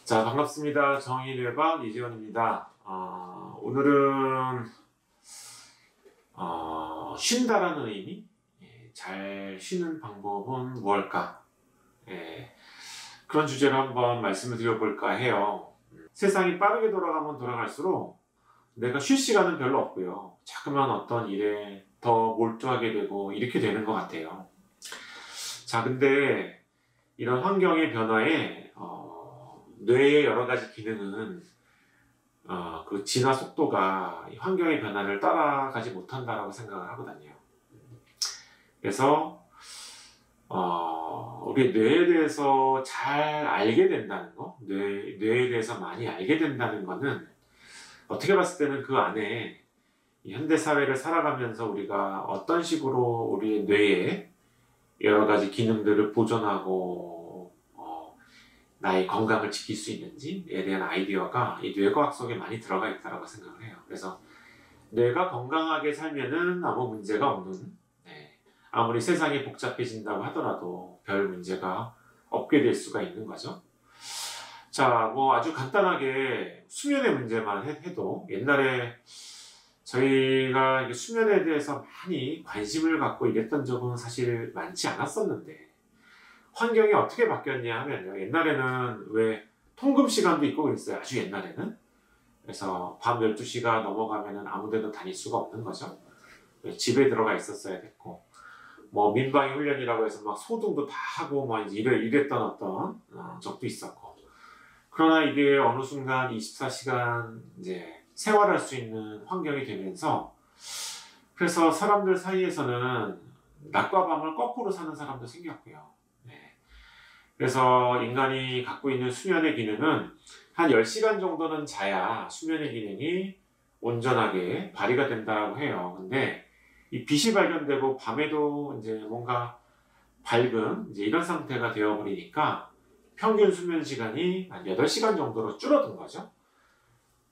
자, 반갑습니다. 정의뇌박 이재원입니다. 오늘은 쉰다라는 의미, 잘 쉬는 방법은 무엇일까? 그런 주제로 한번 말씀을 드려볼까 해요. 세상이 빠르게 돌아가면 돌아갈수록 내가 쉴 시간은 별로 없고요. 자꾸만 어떤 일에 더 몰두하게 되고 이렇게 되는 것 같아요. 자, 근데 이런 환경의 변화에 뇌의 여러 가지 기능은 그 진화 속도가 환경의 변화를 따라가지 못한다라고 생각을 하거든요. 그래서 우리 뇌에 대해서 잘 알게 된다는 거, 뇌에 대해서 많이 알게 된다는 거는 어떻게 봤을 때는 그 안에 이 현대 사회를 살아가면서 우리가 어떤 식으로 우리의 뇌에 여러 가지 기능들을 보존하고 나의 건강을 지킬 수 있는지에 대한 아이디어가 이 뇌과학 속에 많이 들어가 있다고 생각을 해요. 그래서 뇌가 건강하게 살면은 아무 문제가 없는, 아무리 세상이 복잡해진다고 하더라도 별 문제가 없게 될 수가 있는 거죠. 자, 뭐 아주 간단하게 수면의 문제만 해도 옛날에 저희가 수면에 대해서 많이 관심을 갖고 이랬던 적은 사실 많지 않았었는데 환경이 어떻게 바뀌었냐 하면요. 옛날에는 왜 통금 시간도 있고 그랬어요. 아주 옛날에는. 그래서 밤 12시가 넘어가면은 아무 데도 다닐 수가 없는 거죠. 집에 들어가 있었어야 됐고, 뭐 민방위 훈련이라고 해서 막 소등도 다 하고 막 이랬던 어떤 적도 있었고. 그러나 이게 어느 순간 24시간 이제 생활할 수 있는 환경이 되면서 그래서 사람들 사이에서는 낮과 밤을 거꾸로 사는 사람도 생겼고요. 그래서 인간이 갖고 있는 수면의 기능은 한 10시간 정도는 자야 수면의 기능이 온전하게 발휘가 된다고 해요. 근데 이 빛이 발견되고 밤에도 이제 뭔가 밝은 이제 이런 상태가 되어버리니까 평균 수면 시간이 한 8시간 정도로 줄어든 거죠.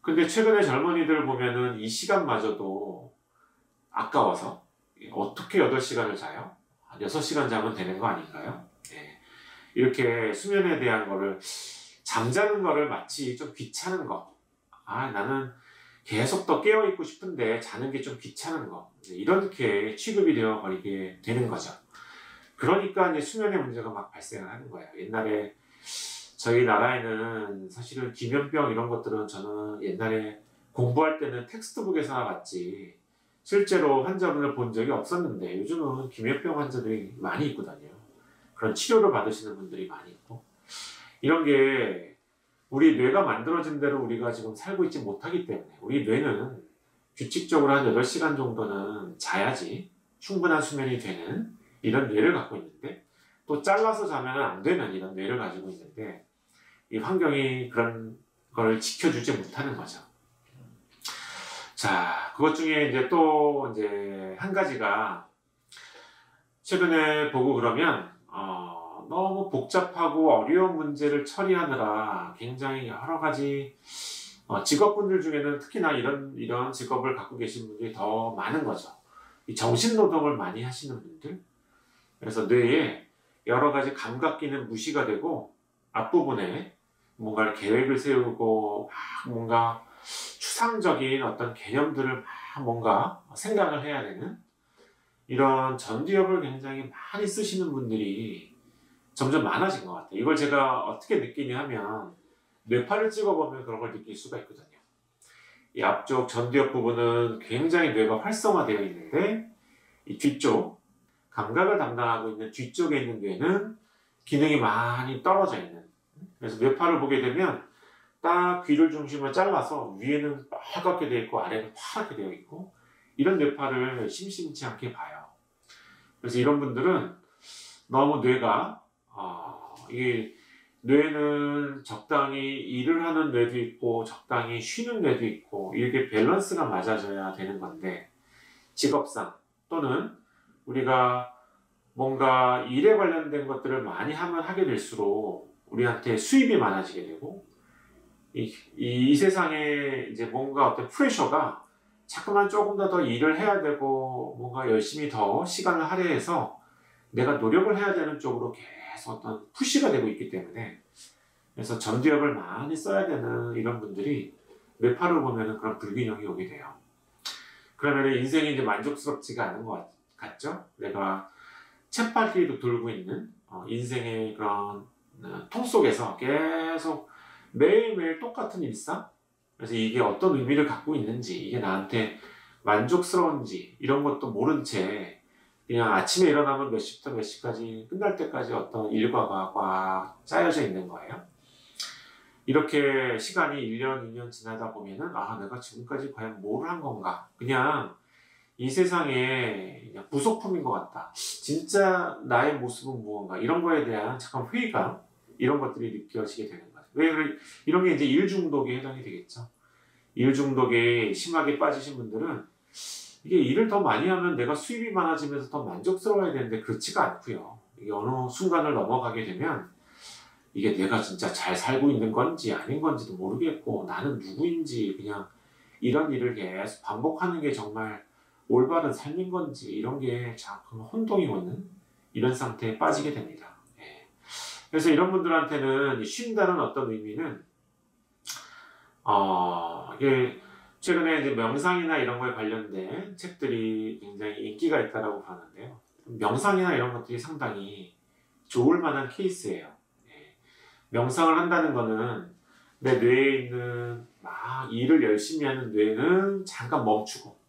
근데 최근에 젊은이들 보면은 이 시간마저도 아까워서 어떻게 8시간을 자요? 한 6시간 자면 되는 거 아닌가요? 이렇게 수면에 대한 거를 잠자는 거를 마치 좀 귀찮은 거, 나는 계속 더 깨어있고 싶은데 자는 게 좀 귀찮은 거, 이렇게 취급이 되어 버리게 되는 거죠. 그러니까 이제 수면의 문제가 막 발생을 하는 거예요. 옛날에 저희 나라에는 사실은 기면병 이런 것들은 저는 옛날에 공부할 때는 텍스트북에서나 봤지 실제로 환자분을 본 적이 없었는데 요즘은 기면병 환자들이 많이 있거든요. 그런 치료를 받으시는 분들이 많이 있고, 이런 게 우리 뇌가 만들어진 대로 우리가 지금 살고 있지 못하기 때문에 우리 뇌는 규칙적으로 한 8시간 정도는 자야지 충분한 수면이 되는 이런 뇌를 갖고 있는데, 또 잘라서 자면 안 되는 이런 뇌를 가지고 있는데 이 환경이 그런 걸 지켜주지 못하는 거죠. 자, 그것 중에 이제 또 이제 한 가지가 최근에 보고 그러면 너무 복잡하고 어려운 문제를 처리하느라 굉장히 여러 가지 직업분들 중에는 특히나 이런 직업을 갖고 계신 분들이 더 많은 거죠. 이 정신노동을 많이 하시는 분들. 그래서 뇌에 여러 가지 감각기는 무시가 되고 앞부분에 뭔가 계획을 세우고 뭔가 추상적인 어떤 개념들을 뭔가 생각을 해야 되는 이런 전두엽을 굉장히 많이 쓰시는 분들이 점점 많아진 것 같아요. 이걸 제가 어떻게 느끼냐 하면 뇌파를 찍어보면 그런 걸 느낄 수가 있거든요. 이 앞쪽 전두엽 부분은 굉장히 뇌가 활성화되어 있는데 이 뒤쪽 감각을 담당하고 있는 뒤쪽에 있는 뇌는 기능이 많이 떨어져 있는, 그래서 뇌파를 보게 되면 딱 귀를 중심으로 잘라서 위에는 빨갛게 되어 있고 아래는 파랗게 되어 있고 이런 뇌파를 심심치 않게 봐요. 그래서 이런 분들은 너무 뇌가 이게 뇌는 적당히 일을 하는 뇌도 있고 적당히 쉬는 뇌도 있고 이렇게 밸런스가 맞아져야 되는 건데 직업상 또는 우리가 뭔가 일에 관련된 것들을 많이 하게 될수록 우리한테 수입이 많아지게 되고 이 세상에 이제 뭔가 어떤 프레셔가 자꾸만 조금 더 일을 해야 되고 뭔가 열심히 더 시간을 할애해서 내가 노력을 해야 되는 쪽으로 계속 어떤 푸시가 되고 있기 때문에 그래서 전두엽을 많이 써야 되는 이런 분들이 뇌파를 보면은 그런 불균형이 오게 돼요. 그러면 인생이 이제 만족스럽지가 않은 것 같죠? 내가 쳇바퀴로 돌고 있는 인생의 그런 통 속에서 계속 매일매일 똑같은 일상? 그래서 이게 어떤 의미를 갖고 있는지, 이게 나한테 만족스러운지 이런 것도 모른 채 그냥 아침에 일어나면 몇 시부터 몇 시까지 끝날 때까지 어떤 일과가 꽉 짜여져 있는 거예요. 이렇게 시간이 1년, 2년 지나다 보면은 내가 지금까지 과연 뭘 한 건가? 그냥 이 세상에 그냥 부속품인 것 같다. 진짜 나의 모습은 무언가? 이런 거에 대한 잠깐 회의감, 이런 것들이 느껴지게 되는 거죠. 왜 이런 게 이제 일 중독에 해당이 되겠죠. 일 중독에 심하게 빠지신 분들은 이게 일을 더 많이 하면 내가 수입이 많아지면서 더 만족스러워야 되는데 그렇지가 않고요. 이게 어느 순간을 넘어가게 되면 이게 내가 진짜 잘 살고 있는 건지 아닌 건지도 모르겠고 나는 누구인지 그냥 이런 일을 계속 반복하는 게 정말 올바른 삶인 건지 이런 게 자꾸 혼동이 오는 이런 상태에 빠지게 됩니다. 예. 그래서 이런 분들한테는 쉰다는 어떤 의미는 이게 최근에 이제 명상이나 이런 거에 관련된 책들이 굉장히 인기가 있다라고 하는데요. 명상이나 이런 것들이 상당히 좋을 만한 케이스예요. 예. 명상을 한다는 거는 내 뇌에 있는 막 일을 열심히 하는 뇌는 잠깐 멈추고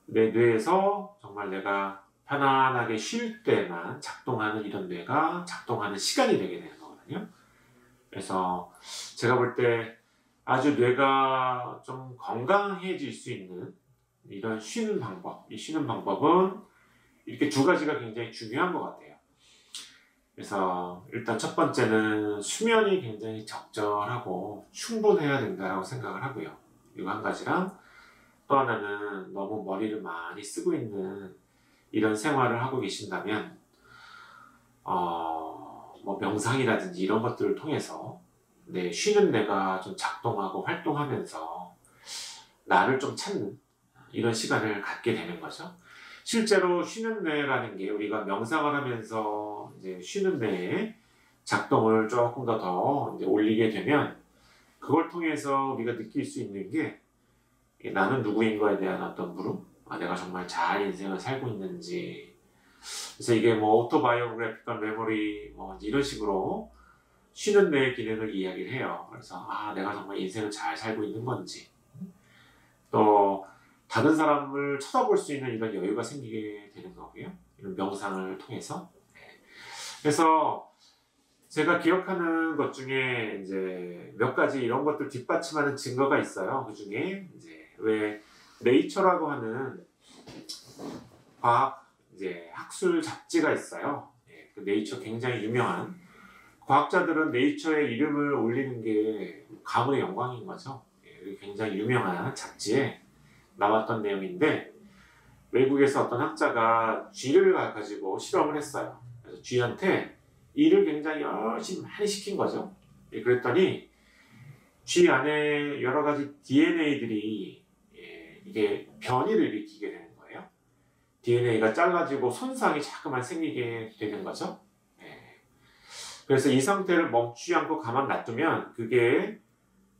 내 뇌에서 정말 내가 편안하게 쉴 때만 작동하는 이런 뇌가 작동하는 시간이 되게 되는 거거든요. 그래서 제가 볼 때 아주 뇌가 좀 건강해질 수 있는 이런 쉬는 방법, 이 쉬는 방법은 이렇게 두 가지가 굉장히 중요한 것 같아요. 그래서 일단 첫 번째는 수면이 굉장히 적절하고 충분해야 된다고 생각을 하고요. 이거 한 가지랑 또 하나는 너무 머리를 많이 쓰고 있는 이런 생활을 하고 계신다면 뭐 명상이라든지 이런 것들을 통해서 내 쉬는 뇌가 좀 작동하고 활동하면서 나를 좀 찾는 이런 시간을 갖게 되는 거죠. 실제로 쉬는 뇌라는 게 우리가 명상을 하면서 이제 쉬는 뇌의 작동을 조금 더 이제 올리게 되면 그걸 통해서 우리가 느낄 수 있는 게 나는 누구인 거에 대한 어떤 물음, 내가 정말 잘 인생을 살고 있는지. 그래서 이게 뭐 오토바이오그래피컬 메모리 뭐 이런 식으로 쉬는 뇌의 기능을 이야기를 해요. 그래서 내가 정말 인생을 잘 살고 있는 건지, 또 다른 사람을 쳐다볼 수 있는 이런 여유가 생기게 되는 거고요. 이런 명상을 통해서. 그래서 제가 기억하는 것 중에 이제 몇 가지 이런 것들 뒷받침하는 증거가 있어요. 그 중에 이제 왜 네이처라고 하는 과학 이제 학술 잡지가 있어요. 그 네이처 굉장히 유명한 과학자들은 네이처에 이름을 올리는 게 가문의 영광인 거죠. 굉장히 유명한 잡지에 나왔던 내용인데 외국에서 어떤 학자가 쥐를 가지고 실험을 했어요. 그래서 쥐한테 일을 굉장히 열심히 많이 시킨 거죠. 그랬더니 쥐 안에 여러 가지 DNA들이 이게 변이를 일으키게 되는 거예요. DNA가 잘라지고 손상이 자꾸만 생기게 되는 거죠. 그래서 이 상태를 멈추지 않고 가만 놔두면 그게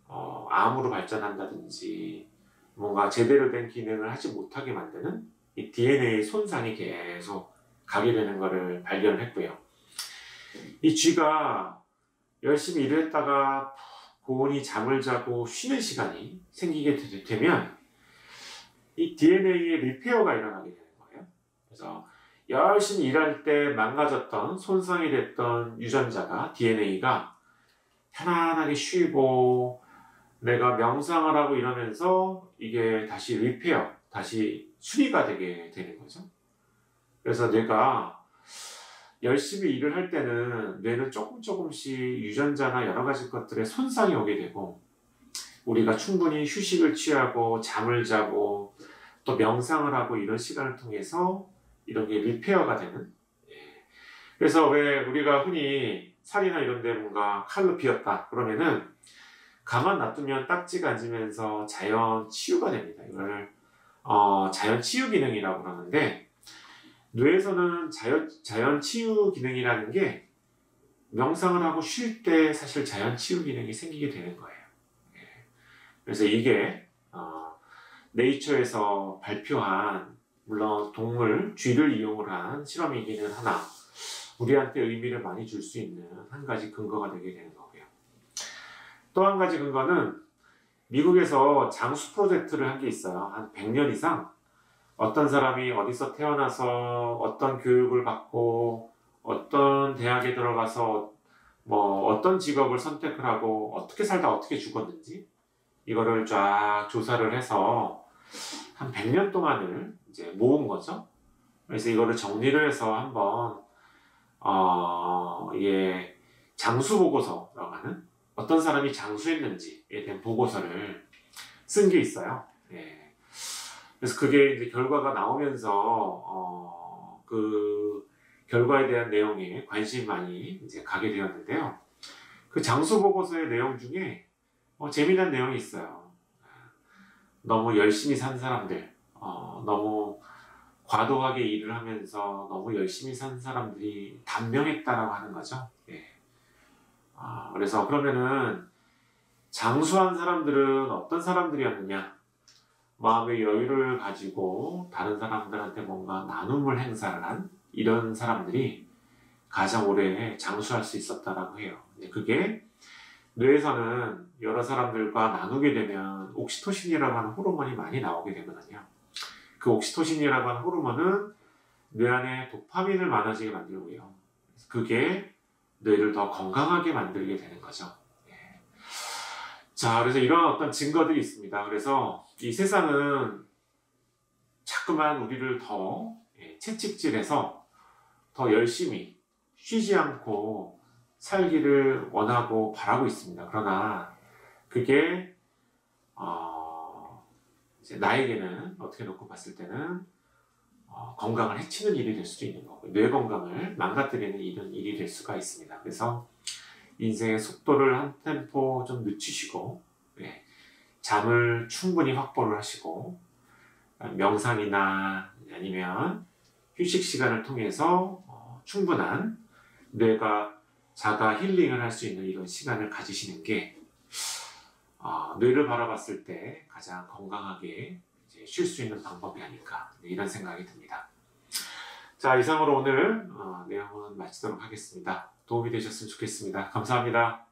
암으로 발전한다든지 뭔가 제대로 된 기능을 하지 못하게 만드는 이 DNA 손상이 계속 가게 되는 것을 발견을 했고요. 이 쥐가 열심히 일을 했다가 고온히 잠을 자고 쉬는 시간이 생기게 되면 이 DNA의 리페어가 일어나게 되는 거예요. 그래서 열심히 일할 때 망가졌던 손상이 됐던 유전자가 DNA가 편안하게 쉬고 내가 명상을 하고 이러면서 이게 다시 리페어, 다시 수리가 되게 되는 거죠. 그래서 내가 열심히 일을 할 때는 뇌는 조금씩 유전자나 여러 가지 것들에 손상이 오게 되고 우리가 충분히 휴식을 취하고 잠을 자고 또 명상을 하고 이런 시간을 통해서 이런 게 리페어가 되는. 그래서 왜 우리가 흔히 살이나 이런 데 뭔가 칼로 비었다 그러면은 가만 놔두면 딱지가 앉으면서 자연 치유가 됩니다. 이걸 자연 치유 기능이라고 그러는데 뇌에서는 자연 치유 기능이라는 게 명상을 하고 쉴 때 사실 자연 치유 기능이 생기게 되는 거예요. 예. 그래서 이게 네이처에서 발표한, 물론 동물 쥐를 이용을 한 실험이기는 하나 우리한테 의미를 많이 줄 수 있는 한 가지 근거가 되게 되는 거고요. 또 한 가지 근거는 미국에서 장수 프로젝트를 한 게 있어요. 한 100년 이상 어떤 사람이 어디서 태어나서 어떤 교육을 받고 어떤 대학에 들어가서 뭐 어떤 직업을 선택을 하고 어떻게 살다 어떻게 죽었는지 이거를 쫙 조사를 해서 한 100년 동안을 이제 모은 거죠. 그래서 이거를 정리를 해서 한번 이게 장수 보고서라고 하는, 어떤 사람이 장수했는지에 대한 보고서를 쓴 게 있어요. 예. 그래서 그게 이제 결과가 나오면서 그 결과에 대한 내용에 관심이 많이 이제 가게 되었는데요. 그 장수 보고서의 내용 중에 재미난 내용이 있어요. 너무 열심히 산 사람들, 너무 과도하게 일을 하면서 너무 열심히 산 사람들이 단명했다라고 하는 거죠. 예. 그래서 그러면은 장수한 사람들은 어떤 사람들이었느냐? 마음의 여유를 가지고 다른 사람들한테 뭔가 나눔을 행사를 한 이런 사람들이 가장 오래 장수할 수 있었다라고 해요. 그게 뇌에서는 여러 사람들과 나누게 되면 옥시토신이라고 하는 호르몬이 많이 나오게 되거든요. 그 옥시토신이라고 하는 호르몬은 뇌 안에 도파민을 많아지게 만들고요. 그게 뇌를 더 건강하게 만들게 되는 거죠. 예. 자, 그래서 이런 어떤 증거들이 있습니다. 그래서 이 세상은 자꾸만 우리를 더 채찍질해서 더 열심히 쉬지 않고 살기를 원하고 바라고 있습니다. 그러나 그게 이제 나에게는 어떻게 놓고 봤을 때는 건강을 해치는 일이 될 수도 있는 거고, 뇌 건강을 망가뜨리는 이런 일이 될 수가 있습니다. 그래서 인생의 속도를 한 템포 좀 늦추시고, 잠을 충분히 확보를 하시고, 명상이나 아니면 휴식 시간을 통해서 충분한 뇌가 자가 힐링을 할 수 있는 이런 시간을 가지시는 게 뇌를 바라봤을 때 가장 건강하게 쉴 수 있는 방법이 아닐까, 이런 생각이 듭니다. 자, 이상으로 오늘 내용은 마치도록 하겠습니다. 도움이 되셨으면 좋겠습니다. 감사합니다.